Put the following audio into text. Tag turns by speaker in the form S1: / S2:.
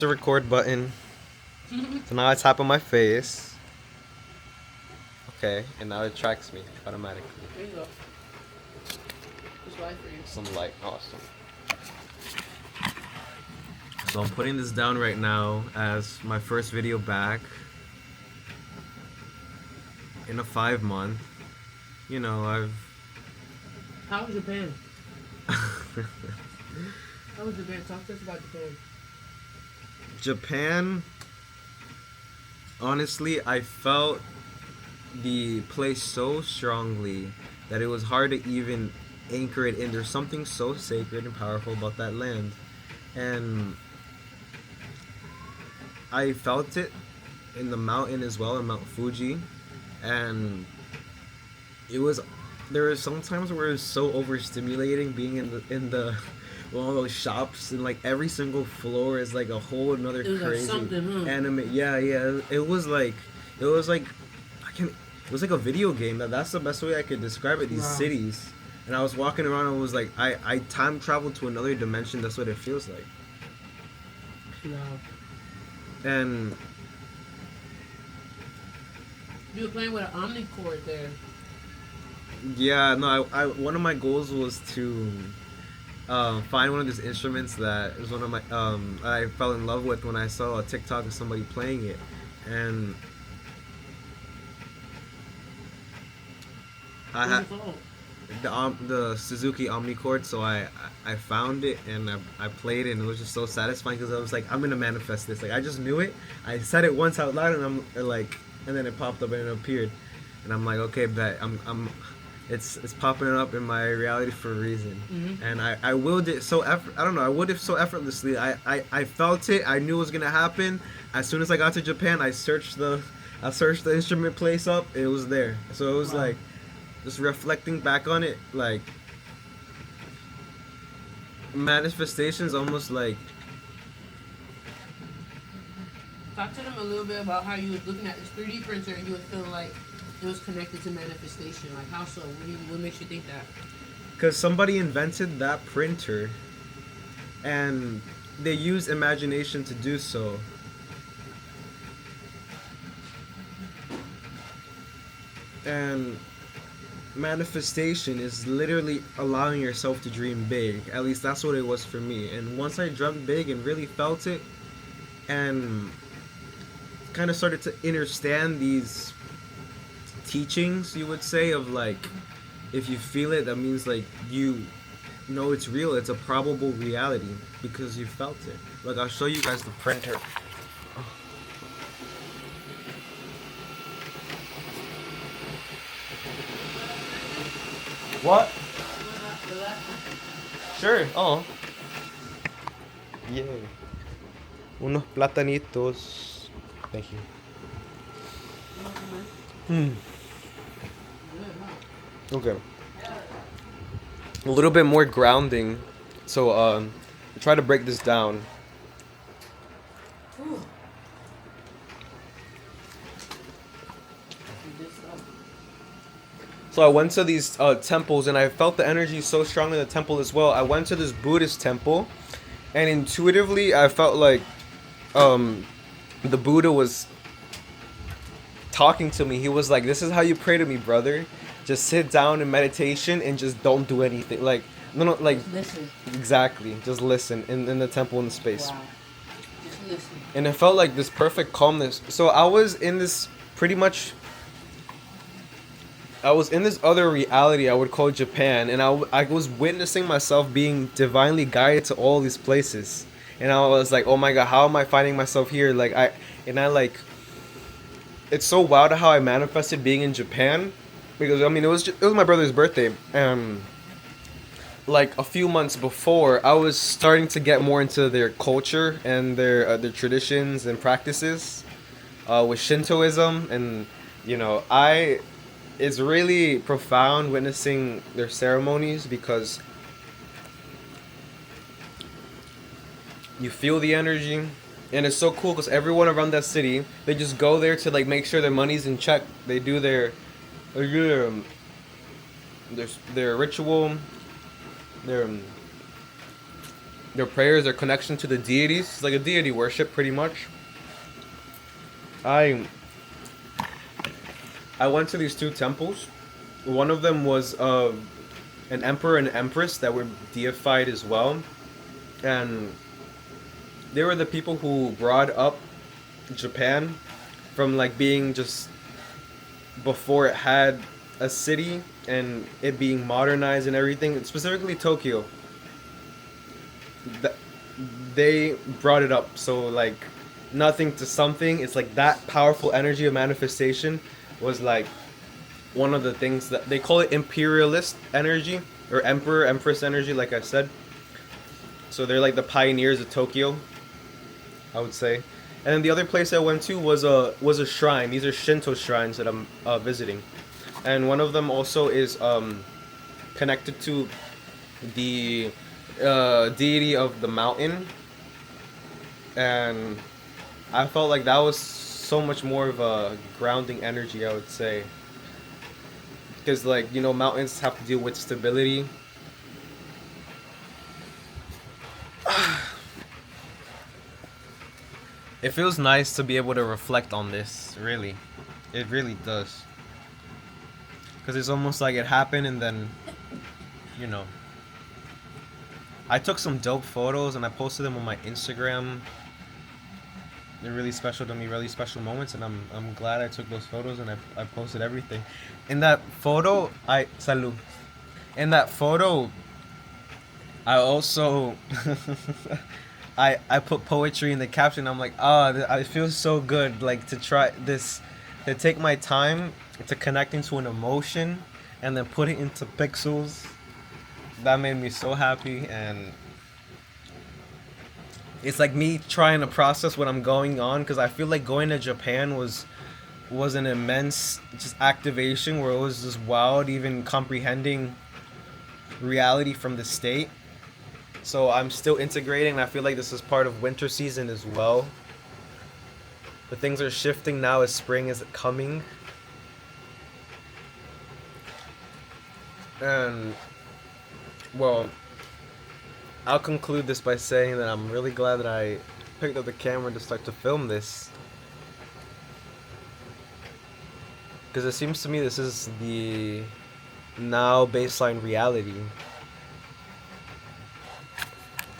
S1: The record button. So now I tap on my face. Okay, and now it tracks me automatically.
S2: There you go. Just light for you.
S1: Some light, awesome. So I'm putting this down right now as my first video back in a 5 month. You know,
S2: How was Japan? How was Japan? Talk to us about Japan.
S1: Japan, honestly, I felt the place so strongly that it was hard to even anchor it in. There's something so sacred and powerful about that land. And I felt it in the mountain as well, in Mount Fuji. And it was, there were some times where it was so overstimulating being in the one of those shops, and like every single floor is like a whole another crazy anime. Yeah, it was like I can it was like a video game. That's the best way I could describe it. These cities, and I was walking around and was like I time traveled to another dimension. That's what it feels like.
S2: Wow.
S1: And
S2: You were playing with an omnicord there.
S1: yeah, no, I one of my goals was to find one of these instruments that is one of my I fell in love with when I saw a TikTok of somebody playing it, and I had the Suzuki Omnichord, so I found it and I played it, and it was just so satisfying because I was like, I'm gonna manifest this. Like I just knew it. I said it once out loud, and I'm like, and then it popped up and it appeared, and I'm like, okay, bet it's popping up in my reality for a reason.
S2: Mm-hmm.
S1: And I willed it so I don't know, I willed it so effortlessly. I felt it. I knew it was gonna happen. As soon as I got to Japan, I searched the instrument place up. It was there. So it was like, just reflecting back on it, like manifestations, almost like.
S2: Talk to them a little bit about how you was looking at this 3D printer and you was feeling like it was connected to manifestation. Like how so? What makes you think that?
S1: Because somebody invented that printer, and they used imagination to do so. And manifestation is literally allowing yourself to dream big. At least that's what it was for me. And once I dreamt big and really felt it, and kind of started to understand these teachings, you would say, of like, if you feel it, that means like you know it's real. It's a probable reality because you felt it. Like, I'll show you guys the printer. What? Sure. Oh. Yay. Unos platanitos. Thank you. Okay. A little bit more grounding. So, try to break this down. So I went to these temples, and I felt the energy so strong in the temple as well. I went to this Buddhist temple, and intuitively I felt like the Buddha was talking to me. He was like, "This is how you pray to me, brother. Just sit down in meditation and just don't do anything." Like, no, like,
S2: just listen.
S1: Exactly. Just listen in the temple, in the space.
S2: Wow. Just listen.
S1: And it felt like this perfect calmness. So I was in this other reality I would call Japan, and I was witnessing myself being divinely guided to all these places, and I was like, oh my god, how am I finding myself here? Like it's so wild how I manifested being in Japan, because I mean it was my brother's birthday, and like a few months before, I was starting to get more into their culture and their traditions and practices with Shintoism, and it's really profound witnessing their ceremonies because you feel the energy, and it's so cool because everyone around that city, they just go there to like make sure their money's in check. They do their ritual, their their prayers, their connection to the deities. It's like a deity worship, pretty much. I I went to these two temples. One of them was an emperor and empress that were deified as well, and they were the people who brought up Japan from like being just before it had a city and it being modernized and everything. Specifically Tokyo. Th- they brought it up. So like nothing to something. It's like that powerful energy of manifestation was like one of the things that they call it imperialist energy or emperor empress energy, like I said. So they're like the pioneers of Tokyo, I would say. And then the other place I went to was a shrine. These are Shinto shrines that I'm visiting, and one of them also is connected to the deity of the mountain, and I felt like that was so much more of a grounding energy, I would say, because like you know mountains have to deal with stability. It feels nice to be able to reflect on this, really. It really does. Because it's almost like it happened and then, you know. I took some dope photos and I posted them on my Instagram. They're really special to me, really special moments, and I'm glad I took those photos and I posted everything. In that photo, salud. In that photo, I also I put poetry in the caption. I'm like, it feels so good, like to try this, to take my time to connect into an emotion, and then put it into pixels. That made me so happy, and it's like me trying to process what I'm going on because I feel like going to Japan was an immense just activation where it was just wild, even comprehending reality from the state. So I'm still integrating, and I feel like this is part of winter season as well. But things are shifting now as spring is coming. And, well, I'll conclude this by saying that I'm really glad that I picked up the camera to start to film this. Because it seems to me this is the now baseline reality.